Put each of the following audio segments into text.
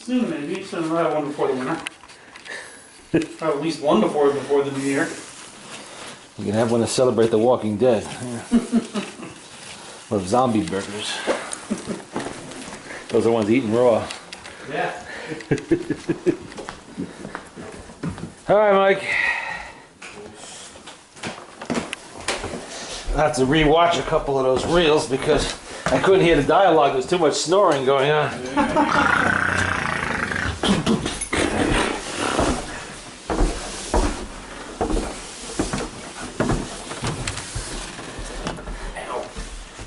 Maybe. So I'll have one before the winter. Have at least one before the new year. You can have one to celebrate The Walking Dead. Or zombie burgers. Those are ones eaten raw. Yeah. All right, Mike. I have to rewatch a couple of those reels because I couldn't hear the dialogue. There's too much snoring going on.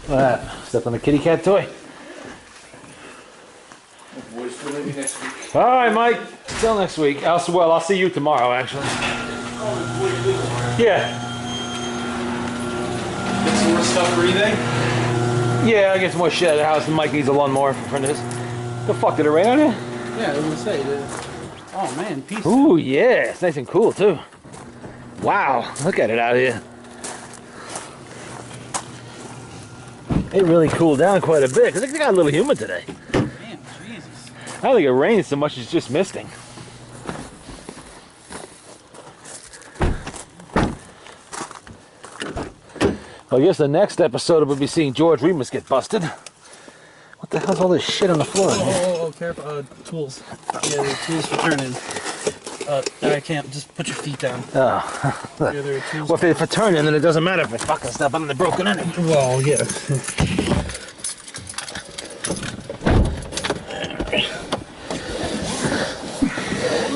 What happened? Stepped on the kitty cat toy? Boys, for maybe next week. All right, Mike. Till next week. I'll see you tomorrow, actually. Yeah. Get some more stuff for anything? Yeah, I get some more shit at the house, and Mike needs a lawnmower for this. The fuck, did it rain on here? Yeah, I was gonna say. Oh man, peace. Ooh, yeah. It's nice and cool, too. Wow. Look at it out here. It really cooled down quite a bit, because it got a little humid today. Damn, Jesus. I don't think it rains so much, it's just misting. Well, I guess the next episode we'll be seeing George Remus get busted. What the hell's all this shit on the floor? Oh, careful. Tools. Yeah, they're tools for turning. I can't. Just put your feet down. Oh. Yeah, there are tools. Well, if they're for turning, then it doesn't matter if I fucking step on them, they're broken anyway. Well, yeah.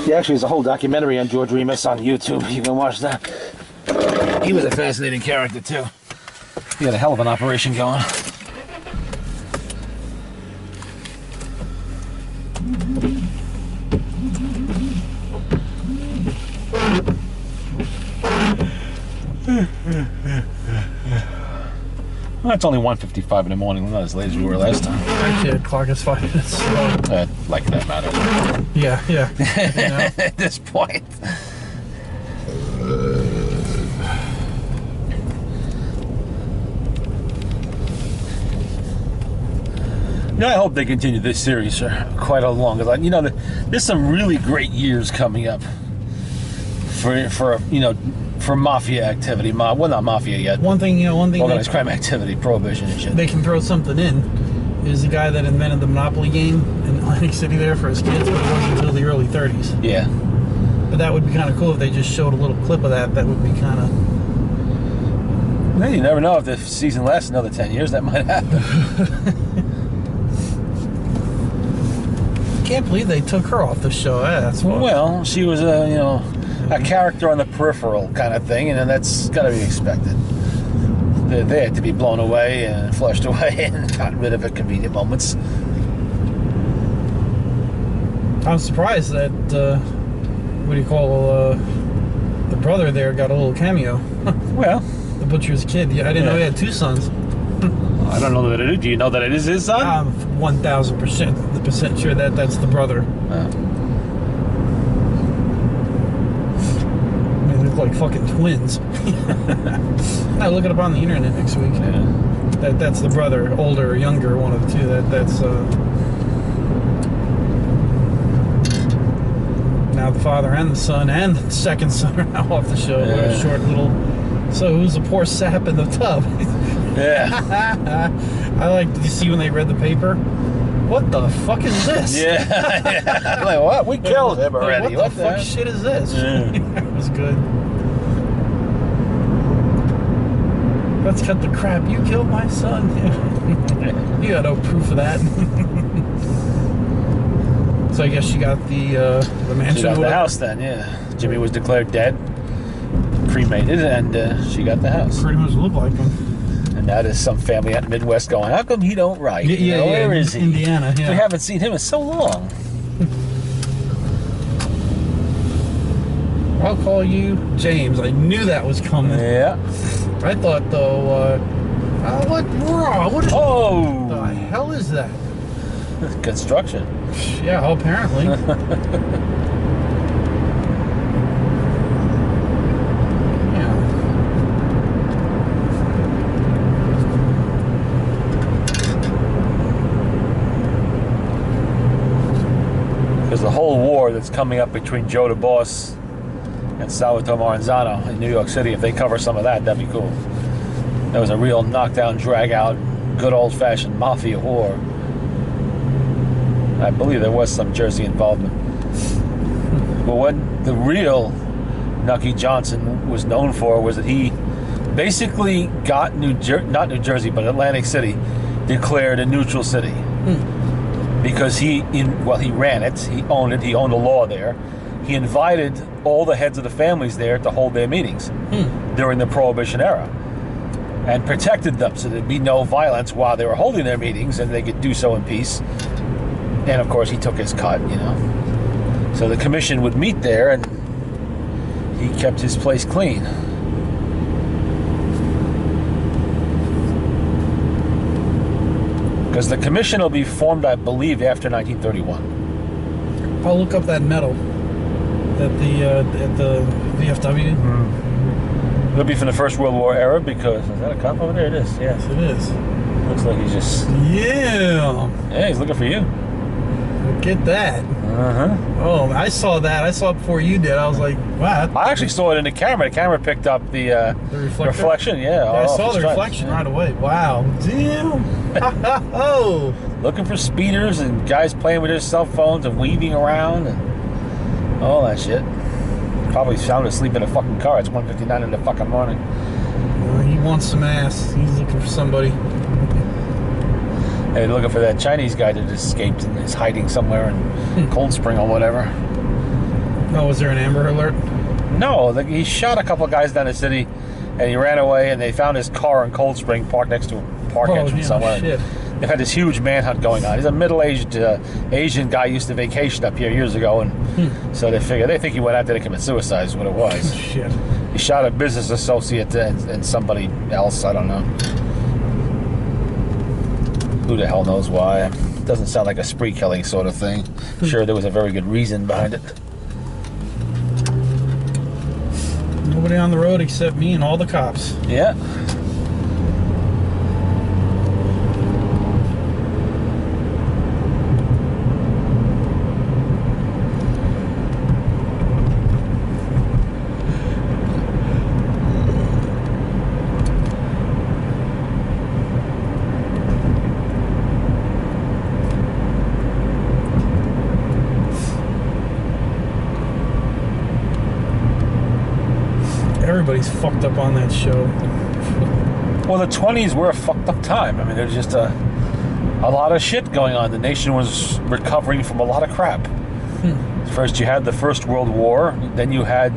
Yeah, actually, there's a whole documentary on George Remus on YouTube. You can watch that. He was a fascinating character, too. He had a hell of an operation going. Well, it's only 1:55 in the morning. We're not as late as we were last time. Actually, the clock is 5 minutes. Like that matters. Yeah. You know? At this point. Yeah, I hope they continue this series for quite a long. Cause you know, there's some really great years coming up for mafia activity. Well, not mafia yet. One thing Organized crime activity, prohibition and shit. they can throw something in is the guy that invented the Monopoly game in Atlantic City there for his kids, but it wasn't until the early 30s. Yeah. But that would be kind of cool if they just showed a little clip of that. That would be kind of... Well, you never know if the season lasts another 10 years. That might happen. Can't believe they took her off the show. That's what... Well, she was a character on the peripheral kind of thing, and that's got to be expected. They had to be blown away and flushed away and got rid of at convenient moments. I'm surprised that the brother there got a little cameo. Well, The butcher's kid. Yeah, I didn't know he had two sons. I don't know that it is. Do you know that it is his son? I'm 1,000% sure that that's the brother. They look like fucking twins. I'll look it up on the internet next week. Yeah. That's the brother, older or younger, one of the two. That's now the father and the son and the second son are now off the show. Yeah. What a short little. So who's the poor sap in the tub? Yeah. I like. Did you see when they read the paper? What the fuck is this? Yeah. Like, what? We killed him already. What the fuck shit is this? Yeah. It was good. Let's cut the crap. You killed my son. You got no proof of that. So I guess she got the mansion. She got the house then, yeah. Jimmy was declared dead, cremated, and she got the house. Pretty much looked like him. And now there's some family out in the Midwest going, how come he don't write? Yeah, where is he? Indiana, yeah. We haven't seen him in so long. I'll call you James. I knew that was coming. Yeah. I thought, though, what the hell is that? Construction. Yeah, apparently. Because the whole war that's coming up between Joe DeBoss and Salvatore Maranzano in New York City, if they cover some of that, that'd be cool. That was a real knockdown, drag-out, good old-fashioned mafia war. I believe there was some Jersey involvement. But what the real Nucky Johnson was known for was that he basically got not New Jersey, but Atlantic City declared a neutral city. Because he ran it, he owned the law there. He invited all the heads of the families there to hold their meetings during the Prohibition era and protected them so there'd be no violence while they were holding their meetings and they could do so in peace. And of course he took his cut, you know. So the commission would meet there and he kept his place clean. Because the commission will be formed, I believe, after 1931. I'll look up that medal at the VFW. It'll be from the First World War era because is that a cop over there? It is. Yes, it is. Looks like he's just. Yeah, he's looking for you. Look at that. Oh, I saw that. I saw it before you did. I was like, wow. I actually saw it in the camera. The camera picked up the reflection. Yeah, I saw the reflection right away. Wow. Damn. Oh. Looking for speeders and guys playing with their cell phones and weaving around and all that shit. Probably sound asleep in a fucking car. It's 1:59 in the fucking morning. He wants some ass. He's looking for somebody. Hey, looking for that Chinese guy that escaped and is hiding somewhere in Cold Spring or whatever. Oh, was there an Amber Alert? No, he shot a couple of guys down the city, and he ran away. And they found his car in Cold Spring parked next to a park entrance somewhere. Shit. They've had this huge manhunt going on. He's a middle-aged Asian guy used to vacation up here years ago, and so they think he went out there to commit suicide. Is what it was. Shit. He shot a business associate and somebody else. I don't know. Who the hell knows why? It doesn't sound like a spree killing sort of thing. Sure, there was a very good reason behind it. Nobody on the road except me and all the cops. Yeah. Everybody's fucked up on that show. Well, the 20s were a fucked up time. I mean, there's just a lot of shit going on. The nation was recovering from a lot of crap. First, you had the First World War. Then you had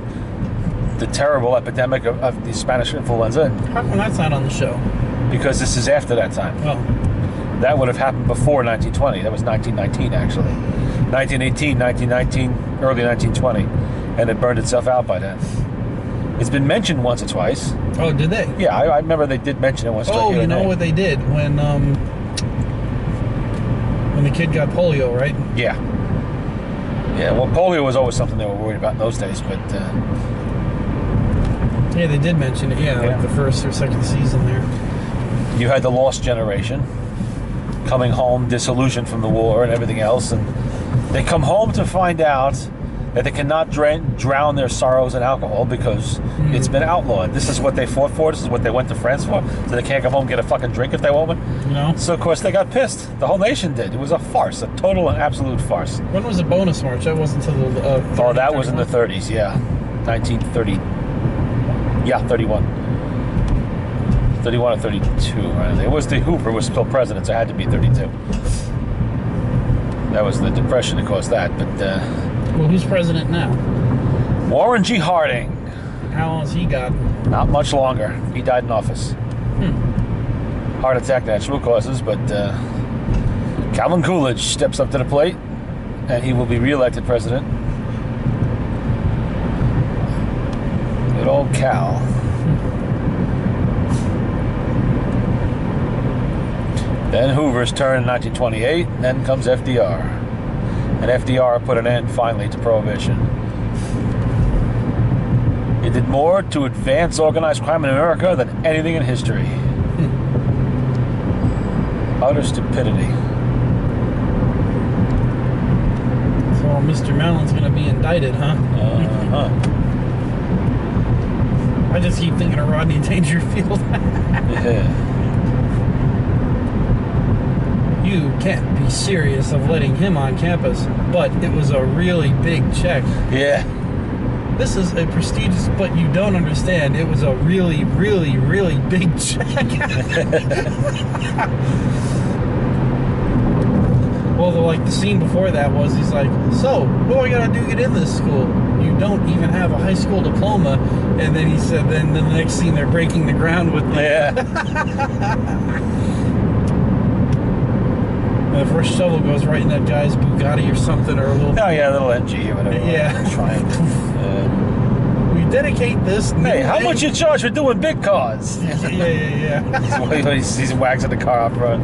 the terrible epidemic of the Spanish influenza. How come that's not on the show? Because this is after that time. Oh. That would have happened before 1920. That was 1919, actually. 1918, 1919, early 1920. And it burned itself out by then. It's been mentioned once or twice. Oh, did they? Yeah, I remember they did mention it once. Oh, you know what they did when the kid got polio, right? Yeah. Yeah, well, polio was always something they were worried about in those days, but... yeah, they did mention it, yeah, like the first or second season there. You had the lost generation coming home disillusioned from the war and everything else, and they come home to find out that they cannot drown their sorrows in alcohol because it's been outlawed. This is what they fought for. This is what they went to France for. So they can't come home and get a fucking drink if they want one. You know? So, of course, they got pissed. The whole nation did. It was a farce, a total and absolute farce. When was the bonus march? That wasn't until the... oh, that was in the 30s, yeah. 1930. Yeah, 31. 31 or 32, right? It was the Hoover was still president, so it had to be 32. That was the Depression that caused that, but... well, who's president now? Warren G. Harding. How long has he got? Not much longer. He died in office. Heart attack, natural causes, but Calvin Coolidge steps up to the plate, and he will be re-elected president. Good old Cal. Then Hoover's turn in 1928, and then comes FDR. And FDR put an end, finally, to Prohibition. He did more to advance organized crime in America than anything in history. Utter stupidity. So Mr. Mellon's gonna be indicted, huh? Uh-huh. I just keep thinking of Rodney Dangerfield. Yeah. You can't be serious of letting him on campus, but it was a really big check. Yeah. This is a prestigious, but you don't understand. It was a really, really, really big check. Well, the scene before that was he's like, so, what do I gotta do to get in this school? You don't even have a high school diploma. And then he said, then the next scene they're breaking the ground with me. Yeah. And the first shovel goes right in that guy's Bugatti or something, or a little... Oh, yeah, a little MG or whatever. Yeah. Trying. We dedicate this... Hey, how much you charge for doing big cars? Yeah. He's waxing the car up front.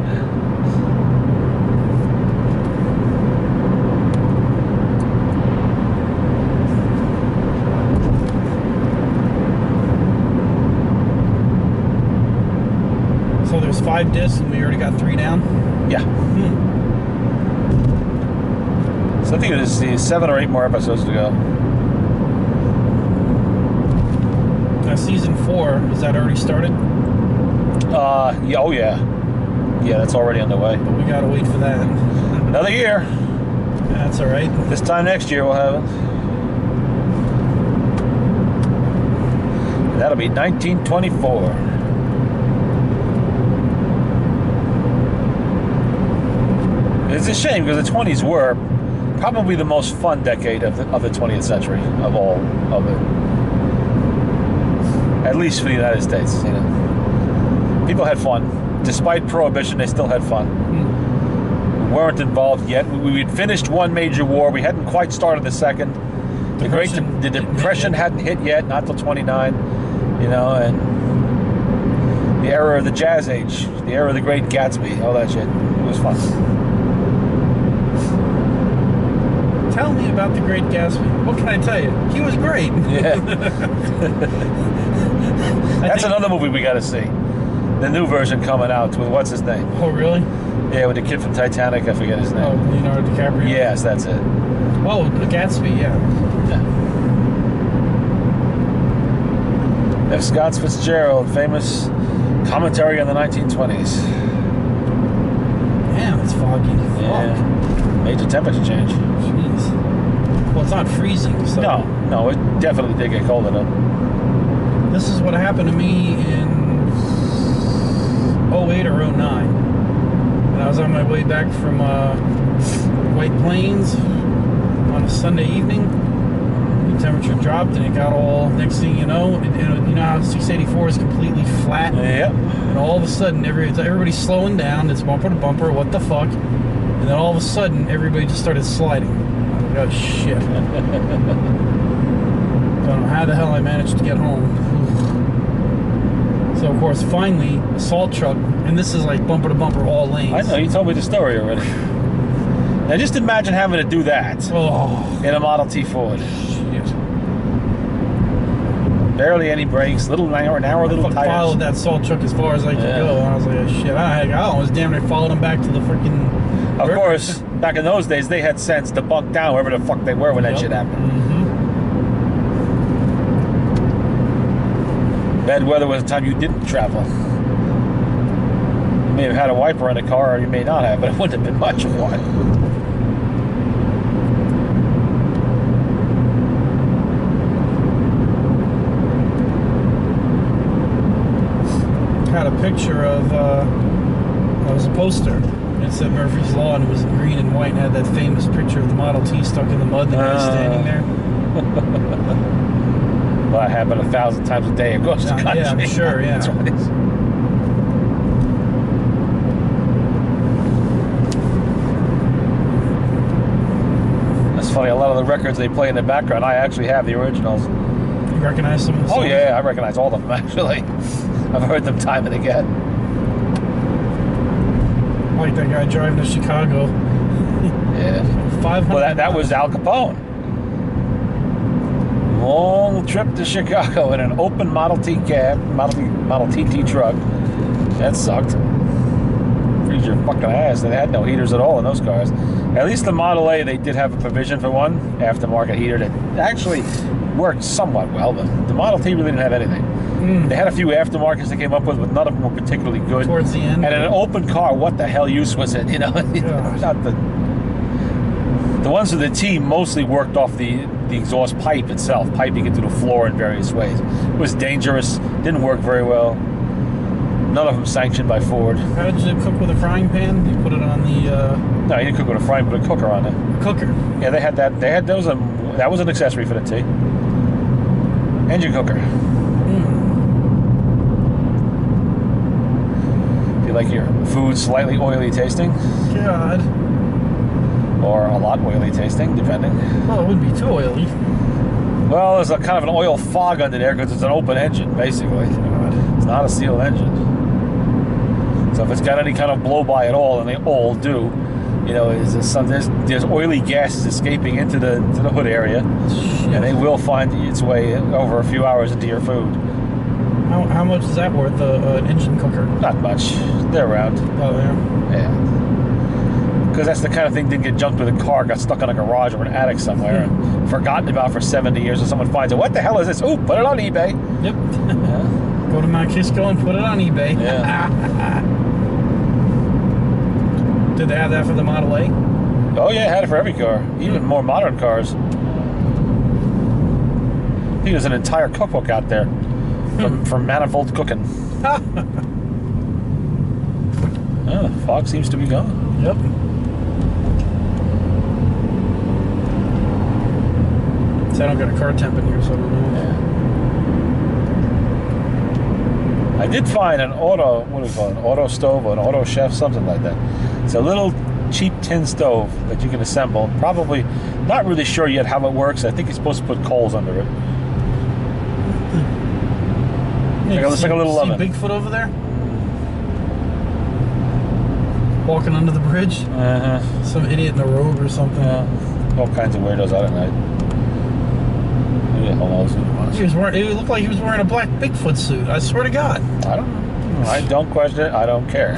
So there's 5 discs and we already got 3 down? Yeah. So I think there's 7 or 8 more episodes to go. Now season 4, is that already started? Yeah, oh yeah. Yeah, that's already underway. But we gotta wait for that. Another year. That's alright. This time next year we'll have it. And that'll be 1924. It's a shame because the 20s were probably the most fun decade of the 20th century of all of it. At least for the United States, you know. People had fun. Despite Prohibition, they still had fun. We weren't involved yet. We had finished one major war. We hadn't quite started the second. The Depression hadn't hit yet, not till 29. You know, and the era of the Jazz Age, the era of the Great Gatsby, all that shit. It was fun. Tell me about the Great Gatsby. What can I tell you? He was great. Yeah. That's another movie we got to see. The new version coming out with what's his name? Oh, really? Yeah, with the kid from Titanic. I forget his name. Oh, Leonardo DiCaprio? Yes, that's it. Oh, the Gatsby, yeah. F. Scott Fitzgerald, famous commentary on the 1920s. Damn, it's foggy. Yeah. Major temperature change. Jeez. Well, it's not freezing, so... No, it definitely did get colder though. This is what happened to me in 08 or 09. And I was on my way back from White Plains on a Sunday evening. The temperature dropped and it got all, next thing you know, you know how 684 is completely flat? Yeah. And all of a sudden, everybody's slowing down. It's bumper to bumper. What the fuck? And then all of a sudden, everybody just started sliding. I'm like, oh, shit. Don't know how the hell I managed to get home. So, of course, finally, a salt truck, and this is like bumper to bumper, all lanes. I know, you told me the story already. Now, just imagine having to do that in a Model T Ford. Shit. Barely any brakes, narrow little tires. I followed that salt truck as far as I could go, and I was like, oh, shit. I almost damn near followed him back to the freaking... Of course, back in those days, they had sense to bunk down wherever the fuck they were when that shit happened. Bad weather was the time you didn't travel. You may have had a wiper in the car, or you may not have, but it wouldn't have been much of one. Had a picture of, it was a poster. It said Murphy's Law, and it was in green and white, and had that famous picture of the Model T stuck in the mud, and the guy standing there. Well, that happened 1,000 times a day across the country. Yeah, I'm sure, yeah. That's right. That's funny, a lot of the records they play in the background, I actually have the originals. You recognize some of the songs? Oh yeah, I recognize all of them actually. I've heard them time and again. Like that guy driving to Chicago. Yeah. 500 Well, that was Al Capone. Long trip to Chicago in an open Model T cab, Model TT truck. That sucked. Pretty freeze your fucking ass. They had no heaters at all in those cars. At least the Model A, they did have a provision for one aftermarket heater that actually worked somewhat well. But the Model T really didn't have anything. They had a few aftermarkets they came up with, but none of them were particularly good. Towards the end. And in an open car, what the hell use was it? You know, not the ones with the T mostly worked off the exhaust pipe itself, piping it to the floor in various ways. It was dangerous, didn't work very well. None of them sanctioned by Ford. How did you cook with a frying pan? You put it on the... No, you didn't cook with a frying, put a cooker on it. Cooker. Yeah, they had that. They had those. That was an accessory for the T. Engine cooker. Do you like your food slightly oily tasting? God. Or a lot oily tasting, depending. Well, it wouldn't be too oily. Well, there's a kind of an oil fog under there because it's an open engine, basically. God. It's not a sealed engine. So if it's got any kind of blow-by at all, and they all do, you know, there's oily gases escaping into the hood area, and they will find its way over a few hours into your food. How much is that worth, an engine cooker? Not much. They're around. Oh, yeah. Yeah. Because that's the kind of thing didn't get junked with a car, got stuck in a garage or an attic somewhere, and forgotten about for 70 years, and someone finds it. What the hell is this? Ooh, put it on eBay. Yep. Yeah. Go to Mount Kisco and put it on eBay. Yeah. Did they have that for the Model A? Oh yeah, had it for every car, even more modern cars. I think there's an entire cookbook out there from manifold cooking. Oh, the fog seems to be gone. Yep. So I don't got a car temp in here, so I don't know. Yeah. I did find an auto, what do we call it, an auto stove or an auto chef, something like that. It's a little cheap tin stove that you can assemble. Probably not really sure yet how it works. I think you're supposed to put coals under it. Yeah, Looks like a little oven. See Bigfoot over there? Walking under the bridge? Uh-huh. Some idiot in a robe or something. Yeah. All kinds of weirdos out at night. Maybe the hell knows who it was. It looked like he was wearing a black Bigfoot suit. I swear to God. I don't know. I don't question it. I don't care.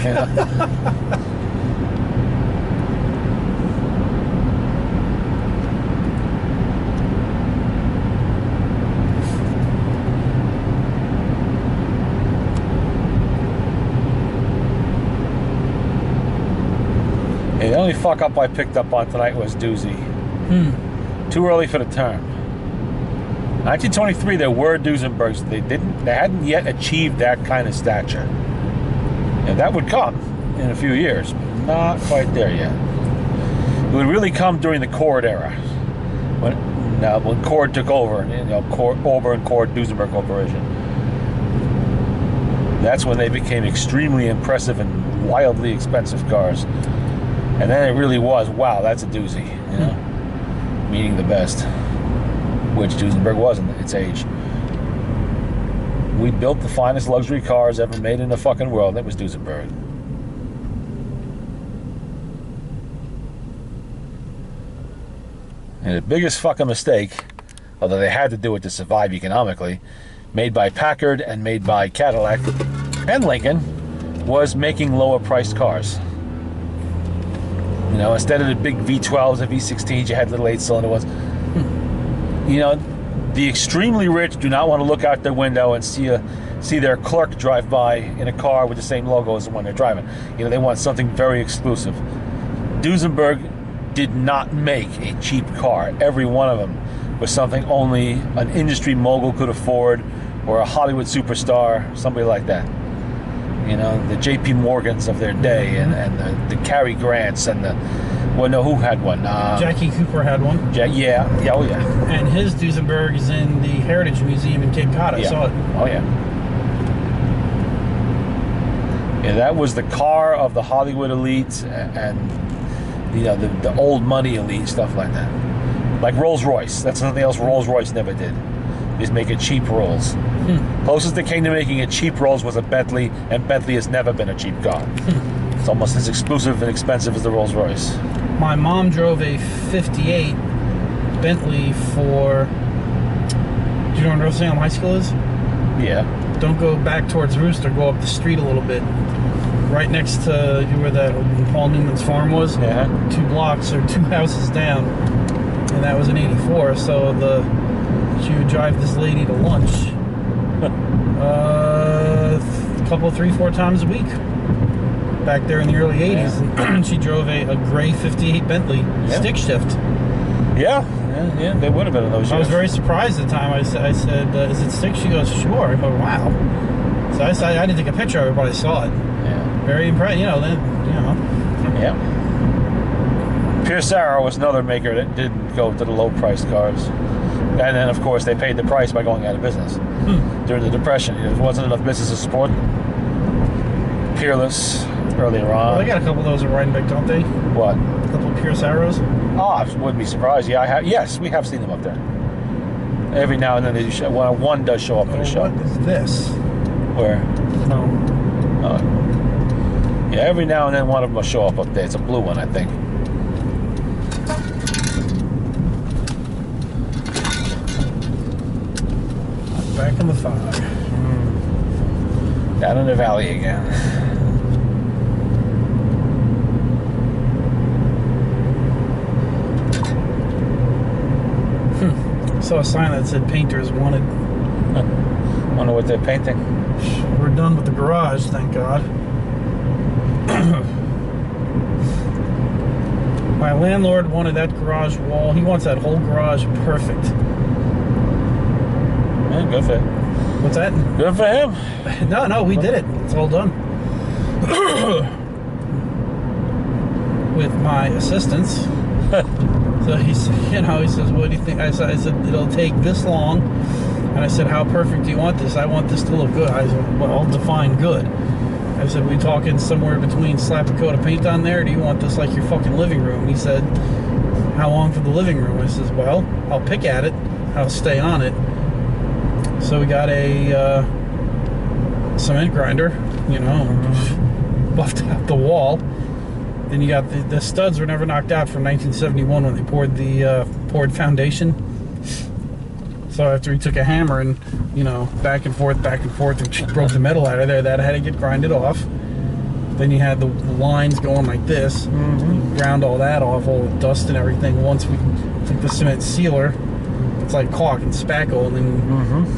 The only fuck up I picked up on tonight was doozy. Too early for the term. 1923, there were Duesenbergs. They hadn't yet achieved that kind of stature, and that would come in a few years, but not quite there yet. It would really come during the Cord era, when Cord took over. You know, Auburn Cord Duesenberg Corporation. That's when they became extremely impressive and wildly expensive cars. And then it really was, wow, that's a doozy, you know, meaning the best, which Duesenberg was in its age. We built the finest luxury cars ever made in the fucking world. That was Duesenberg. And the biggest fucking mistake, although they had to do it to survive economically, made by Packard and made by Cadillac and Lincoln, was making lower priced cars. You know, instead of the big V12s and V16s, you had little 8-cylinder ones. You know, the extremely rich do not want to look out their window and see their clerk drive by in a car with the same logo as the one they're driving. You know, they want something very exclusive. Duesenberg did not make a cheap car. Every one of them was something only an industry mogul could afford, or a Hollywood superstar, somebody like that. You know, the J.P. Morgans of their day, and the Cary Grants, and who had one? Jackie Cooper had one. Oh yeah. And his Duesenberg is in the Heritage Museum in Cape Cod. I saw it. Oh yeah. Yeah, that was the car of the Hollywood elites and you know, the old money elite, stuff like that. Like Rolls-Royce. That's something else Rolls-Royce never did. Is make a cheap Rolls. Closest they came to making a cheap Rolls was a Bentley, and Bentley has never been a cheap car. It's almost as exclusive and expensive as the Rolls-Royce. My mom drove a 58 Bentley for... Do you know what North Salem High School is? Yeah. Don't go back towards Rooster, go up the street a little bit. right next to where that Paul Newman's farm was. Yeah. 2 blocks or 2 houses down, and that was in '84. So she would drive this lady to lunch a couple, 3-4 times a week back there in the early '80s. Yeah. And she drove a gray '58 Bentley stick shift. Yeah, they would have been in those years. I was very surprised at the time. I said, "Is it stick?" She goes, "Sure." I go, "Wow." So I didn't take a picture of it, but I saw it. Yeah. Very impressed. Yeah. Pierce Arrow was another maker that didn't go to the low-priced cars. And then, of course, they paid the price by going out of business during the Depression. There wasn't enough business to support Peerless earlier on. Well, they got a couple of those at Rhinebeck, don't they? What? A couple of Pierce Arrows. Oh, I wouldn't be surprised. Yeah, yes, we have seen them up there. Every now and then they show. Well, one does show up at a show. What is this? Where? No. Yeah, every now and then one of them will show up there. It's a blue one, I think. Back in the fog. Down in the valley again. Saw a sign that said painters wanted. Wonder what they're painting. We're done with the garage, thank God. My landlord wanted that garage wall. He wants that whole garage perfect. Yeah, good for him. What's that? Good for him. No, we did it. It's all done. With my assistance. So he says, "What do you think?" I said, "It'll take this long." And I said, "How perfect do you want this?" "I want this to look good." I said, "Well, I'll define good." I said, "We talking somewhere between slap a coat of paint on there, or do you want this like your fucking living room?" And he said, "How long for the living room?" I says, "Well, I'll pick at it. I'll stay on it." So we got a cement grinder, buffed out the wall. Then you got the studs were never knocked out from 1971 when they poured the foundation. So after he took a hammer and back and forth and broke the metal out of there, that had to get grinded off. Then you had the lines going like this. Ground all that off, all the dust and everything. Once we took the cement sealer, it's like caulk and spackle, and then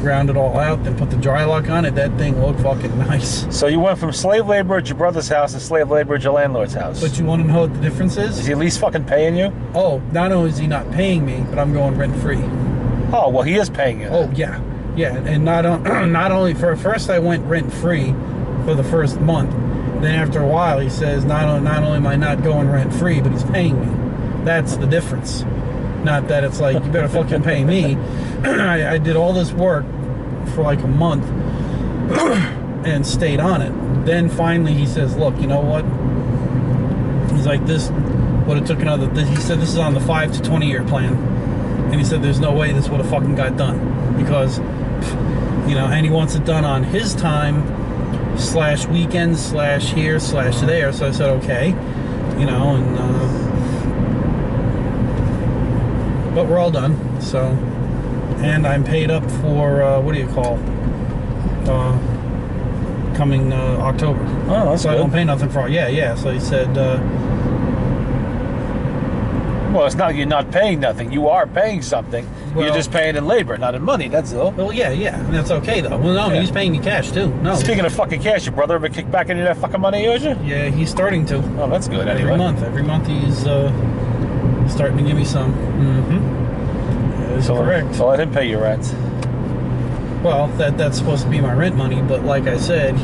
ground it all out, then put the dry lock on it. That thing looked fucking nice. So you went from slave labor at your brother's house to slave labor at your landlord's house. But you want to know what the difference is? Is he at least fucking paying you? Oh, not only is he not paying me, but I'm going rent free. Oh, well, he is paying you. Oh, yeah. And not only for first I went rent free for the first month. Then after a while he says not only am I not going rent free, but he's paying me. That's the difference. Not that it's like, you better fucking pay me. I did all this work for like a month and stayed on it. Then finally he says, "Look, you know what?" He's like, "This would have took another." He said, "This is on the 5 to 20 year plan." And he said, "There's no way this would have fucking got done because, and he wants it done on his time / weekends / here / there." So I said, "Okay, but we're all done." So, and I'm paid up for what do you call? Coming October. Oh, that's so good. I don't pay nothing for. Yeah. So he said. Well, it's not you're not paying nothing. You are paying something. Well, you're just paying in labor, not in money. That's all. Well, yeah, and that's okay though. Well, no, he's paying me cash too. No. Speaking of fucking cash, your brother ever kick back any of that fucking money he owes you? Yeah, he's starting to. Oh, that's good. Anyway. Every month he's starting to give me some. That is correct. So let him pay your rent. Well, that's supposed to be my rent money, but like I said,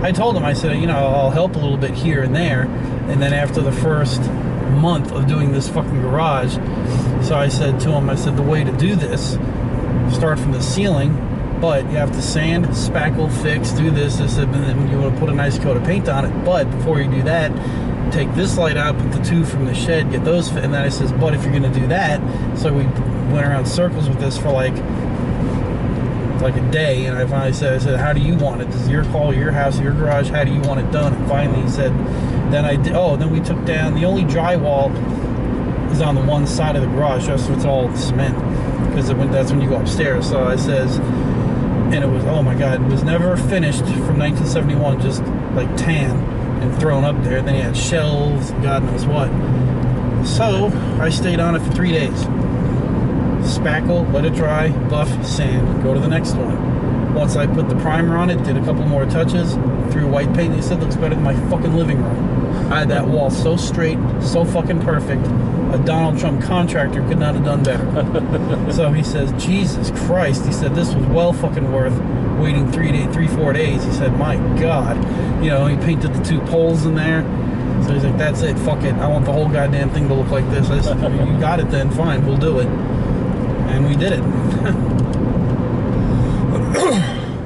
I told him, I said, I'll help a little bit here and there, and then after the first month of doing this fucking garage, so I said to him, the way to do this, start from the ceiling, but you have to sand, spackle, fix, do this, and then you want to put a nice coat of paint on it, but before you do that, take this light out, put the 2 from the shed, get those fit, and then I says, but if you're going to do that, so we went around circles with this for like a day, and I finally said, "How do you want it? This is your call, your house, your garage. How do you want it done?" And finally he said, then I did. Oh, then we took down the only drywall is on the one side of the garage, just so it's all cement, because that's when you go upstairs. So I says, and it was, oh my God, it was never finished from 1971. Just like tan and thrown up there. Then he had shelves, God knows what. So I stayed on it for 3 days. Spackle, let it dry, buff, sand, go to the next one. Once I put the primer on it, did a couple more touches, threw white paint. He said, looks better than my fucking living room. I had that wall so straight, so fucking perfect. A Donald Trump contractor could not have done better. So he says, Jesus Christ. He said, this was well fucking worth waiting 4 days. He said, my God. You know, he painted the 2 poles in there. So he's like, that's it, fuck it. I want the whole goddamn thing to look like this. I said, you got it then, fine, we'll do it. And we did it.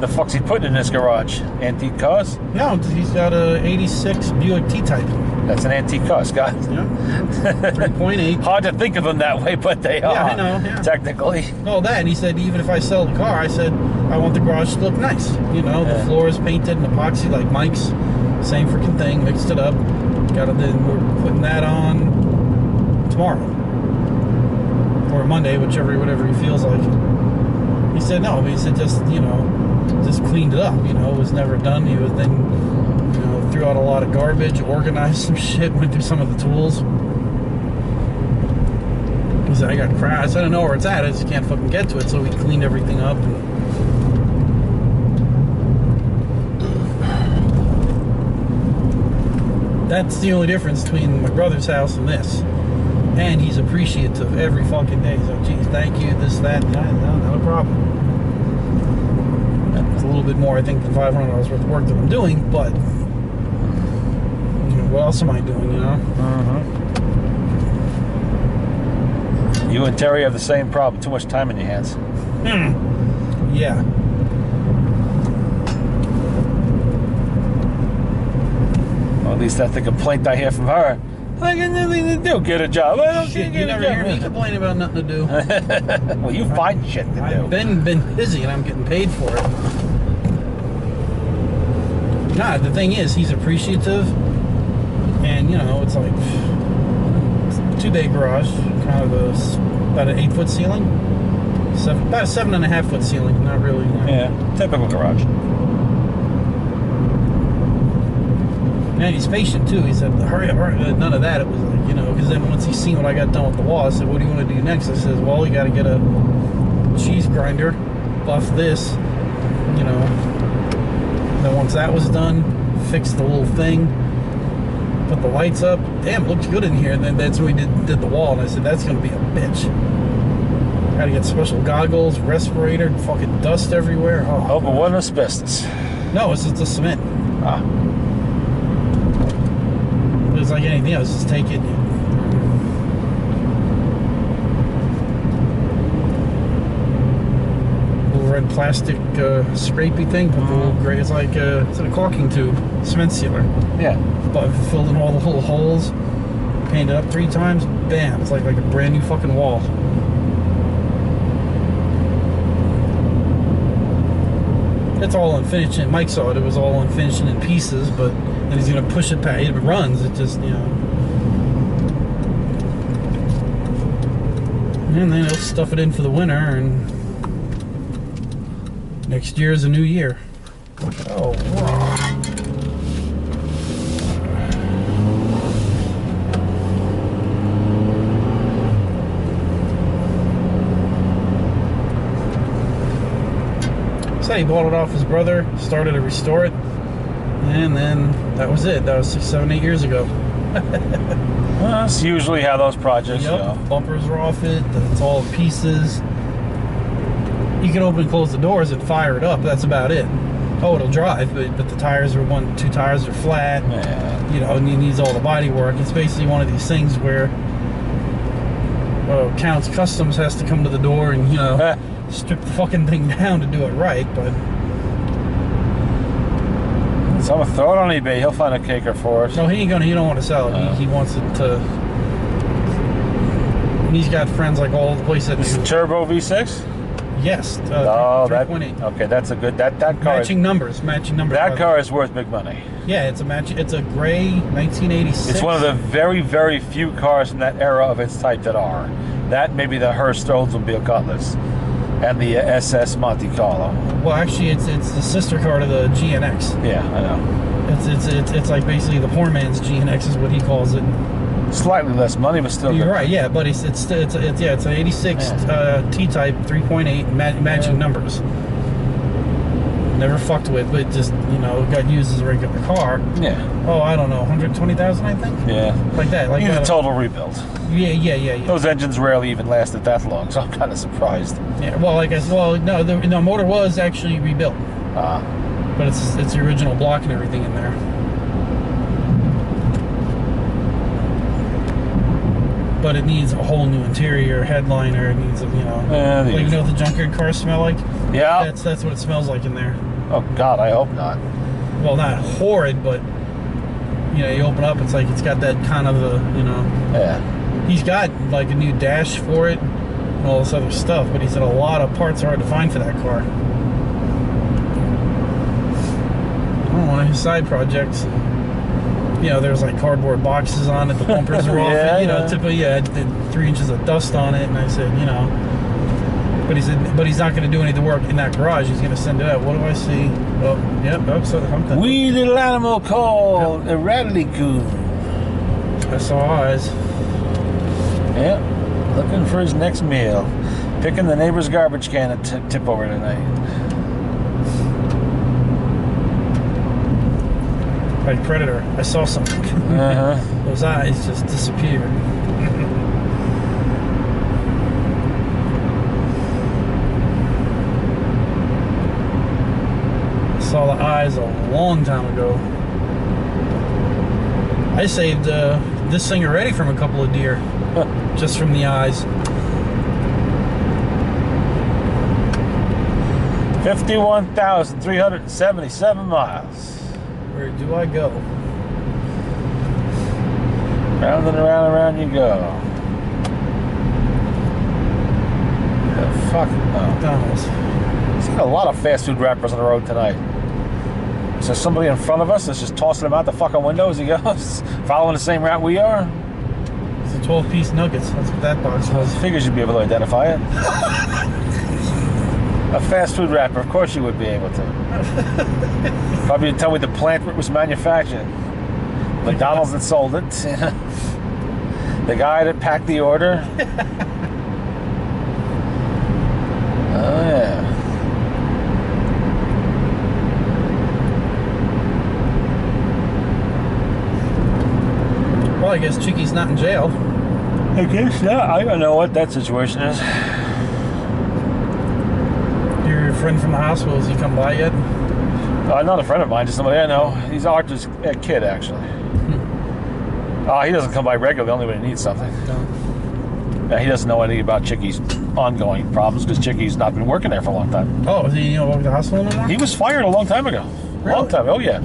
The fuck's he putting in his garage? Antique cars? No, he's got a 86 Buick T-Type. That's an antique car, Scott. Yeah. 3.8. Hard to think of them that way, but they are. Yeah, I know. Yeah. Technically. All that, and he said, even if I sell the car, I said, I want the garage to look nice. You know, the floor is painted in epoxy like Mike's. Same freaking thing, mixed it up. Got it, then we're putting that on tomorrow. Or Monday, whatever he feels like. He said, no, he said, just, you know, just cleaned it up. You know, it was never done. He was then, you know, threw out a lot of garbage, organized some shit, went through some of the tools. He said, I got crap. I said, I don't know where it's at. I just can't fucking get to it. So we cleaned everything up. And that's the only difference between my brother's house and this. And he's appreciative every fucking day. So, geez, thank you, this, that. No, not a problem. That's a little bit more, I think, than $500 worth of work that I'm doing, but you know, what else am I doing, you know? You and Terry have the same problem. Too much time in your hands. Yeah. Well, at least that's the complaint I hear from her. I got nothing to do. Get a job. I don't Shit, get you a never job. hear me complain about nothing to do. Well, you find shit to do. I've been busy and I'm getting paid for it. Nah, the thing is, he's appreciative, and you know, it's like it's a 2-bay garage, kind of about an 8-foot ceiling, about a 7.5-foot ceiling. Not really. You know. Yeah, typical garage. And he's patient too. He said, hurry up, hurry up. None of that. It was like, you know, because then once he's seen what I got done with the wall, I said, what do you want to do next? I said, well, you got to get a cheese grinder, buff this, you know. Then once that was done, fix the little thing, put the lights up. Damn, it looks good in here. And then that's when we did the wall. And I said, that's going to be a bitch. Got to get special goggles, respirator, fucking dust everywhere. Oh, but what asbestos? No, it's just the cement. Ah. It's like anything else, just take it. Little red plastic scrapey thing, put the little gray. It's like it's a caulking tube, cement sealer. Yeah. But filled in all the little holes, painted up 3 times. Bam! It's like a brand new fucking wall. It's all unfinished. And Mike saw it. It was all unfinished and in pieces, but. And he's gonna push it back. It runs. It just, you know. And then he'll stuff it in for the winter, and next year is a new year. Oh, wow. So he bought it off his brother, started to restore it. And then that was it. That was 6, 7, 8 years ago. Well, that's usually how those projects go. Bumpers are off it. It's all in pieces. You can open and close the doors and fire it up. That's about it. Oh, it'll drive, but the tires are 2 tires are flat. Yeah. You know, and it needs all the body work. It's basically one of these things where Counts Customs has to come to the door and, you know, strip the fucking thing down to do it right, but. So I'm gonna throw it on eBay. He'll find a caker for us. No, he ain't gonna. He don't want to sell it. He wants it to. And he's got friends like all the places. This is a turbo V6. Yes. Oh, 3.8. Okay, that's a good. That car. Matching numbers. That car is worth big money. Yeah, it's a match. It's a gray 1986. It's one of the very, very few cars from that era of its type that are. That maybe the Hearst Oldsmobile Cutlass. And the SS Monte Carlo. Well, actually, it's the sister car to the GNX. Yeah, I know. It's like basically the poor man's GNX is what he calls it. Slightly less money, but still. You're good. right, yeah, but it's an 86 T-Type 3.8 matching numbers. Never fucked with, but just got used as a regular car. Yeah. Oh, I don't know, 120,000, I think. Yeah. Like that. Like Need that. a total rebuild. Yeah. Those engines rarely even lasted that long, so I'm kind of surprised. Yeah. Well, I guess. Well, no, the motor was actually rebuilt. But it's the original block and everything in there. But it needs a whole new interior, headliner. It needs what the junkyard cars smell like. Yeah. That's what it smells like in there. Oh God, I hope not. Well, not horrid, but you open up, it's like it's got that kind of Yeah. He's got like a new dash for it and all this other stuff, but he said a lot of parts are hard to find for that car. One of his side projects. There's like cardboard boxes on it. The bumpers are off. Typically, it did 3 inches of dust on it. And I said, but he said, he's not going to do any of the work in that garage. He's going to send it out. What do I see? Oh, yep. Oh, so something. Wee little animal called a rattly coon. I saw eyes. Yep. Looking for his next meal. Picking the neighbor's garbage can to tip over tonight. Like Predator, I saw something. Those eyes just disappeared. I saw the eyes a long time ago. I saved this thing already from a couple of deer, just from the eyes. 51,377 miles. Where do I go? Round and around and around you go. Fuck. McDonald's. Seen a lot of fast food wrappers on the road tonight. Is there somebody in front of us that's just tossing them out the fucking window as he goes? Following the same route we are? It's a 12-piece nuggets. That's what that box was. Figures you'd be able to identify it. A fast food wrapper, of course you would be able to. Probably tell me the plant where it was manufactured. McDonald's that sold it. The guy that packed the order. Oh yeah. Well, I guess Chicky's not in jail. I guess, yeah. I don't know what that situation is. Your friend from the hospital, has he come by yet? Not a friend of mine, just somebody I know. He's Arthur's kid, actually. He doesn't come by regularly, only when he needs something. No. Yeah, he doesn't know anything about Chicky's ongoing problems because Chicky's not been working there for a long time. Oh, is he working at the hospital anymore? He was fired a long time ago. Really? Long time, oh yeah.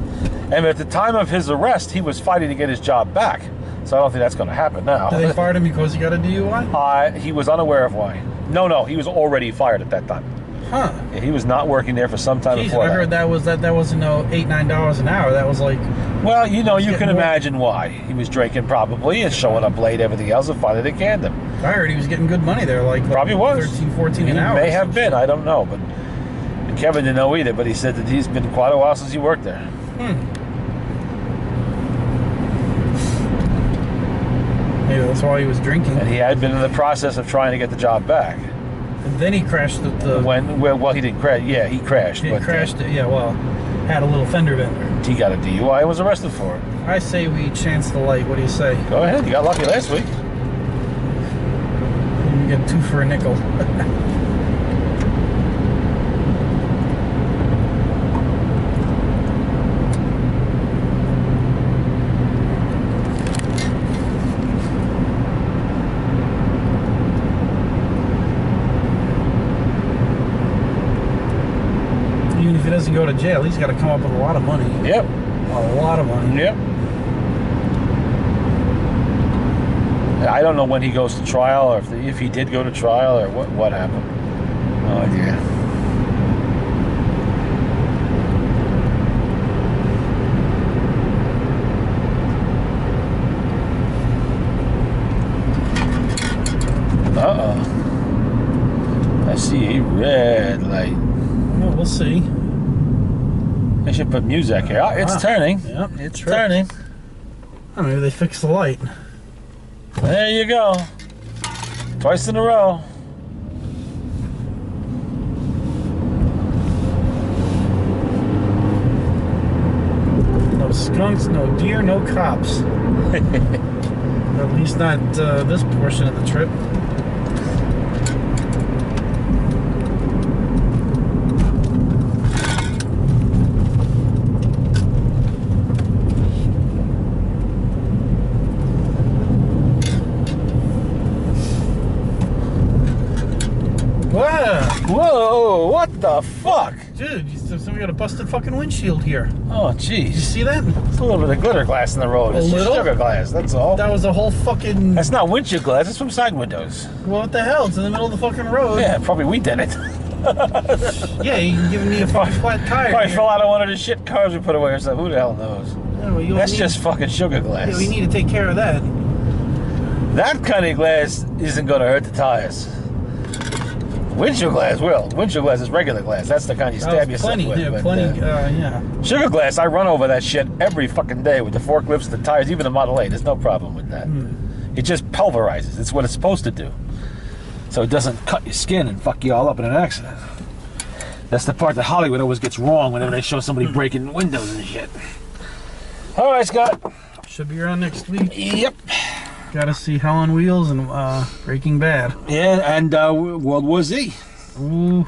And at the time of his arrest, he was fighting to get his job back. So I don't think that's going to happen now. They fired him because he got a DUI? He was unaware of why. No, he was already fired at that time. Huh. Yeah, he was not working there for some time Jeez, before I heard that wasn't $8-9 an hour. That was like... Well, you can imagine why. He was drinking probably and showing up late, everything else, and finally they canned him. I heard he was getting good money there, probably was 13, 14 an hour. He may have been, I don't know, but Kevin didn't know either, but he said that he's been quite a while since he worked there. Maybe that's why he was drinking. And he had been in the process of trying to get the job back. And then he crashed at the... Well, he didn't crash. Yeah, he crashed. He crashed it, had a little fender bender. He got a DUI and was arrested for it. I say we chance the light. What do you say? Go ahead. You got lucky last week. You get 2 for a nickel. Even if he doesn't go to jail, he's got to come up with a lot of money. Yep. A lot of money. Yep. I don't know when he goes to trial, or if he did go to trial, or what happened. No idea. I see a red light. Well, we'll see. They should put music here. It's turning. Yep, It's turning. Oh, maybe they fixed the light. There you go. Twice in a row. No skunks, no deer, no cops. At least not this portion of the trip. Wow. Whoa, what the fuck? Dude, somebody got a busted fucking windshield here. Oh, Did you jeez. see that? It's a little bit of glitter glass in the road. It's just little? sugar glass, that's all. That was a whole fucking... That's not windshield glass, it's from side windows. Well, what the hell? It's in the middle of the fucking road. Yeah, probably we did it. Yeah, you giving me a fucking flat tire. Probably here. fell out of one of the shit cars we put away or something. Who the hell knows? Yeah, well, That's just fucking sugar glass. Yeah, we need to take care of that. That kind of glass isn't going to hurt the tires. Windshield glass will. Windshield glass is regular glass. That's the kind you stab yourself Plenty, with. yeah, but, plenty, yeah. sugar glass, I run over that shit every fucking day with the forklifts, the tires, even the Model A. There's no problem with that. It just pulverizes. It's what it's supposed to do. So it doesn't cut your skin and fuck you all up in an accident. That's the part that Hollywood always gets wrong whenever they show somebody breaking windows and shit. All right, Scott. Should be around next week. Yep. Gotta see Hell on Wheels and Breaking Bad. Yeah, and World War Z. Ooh.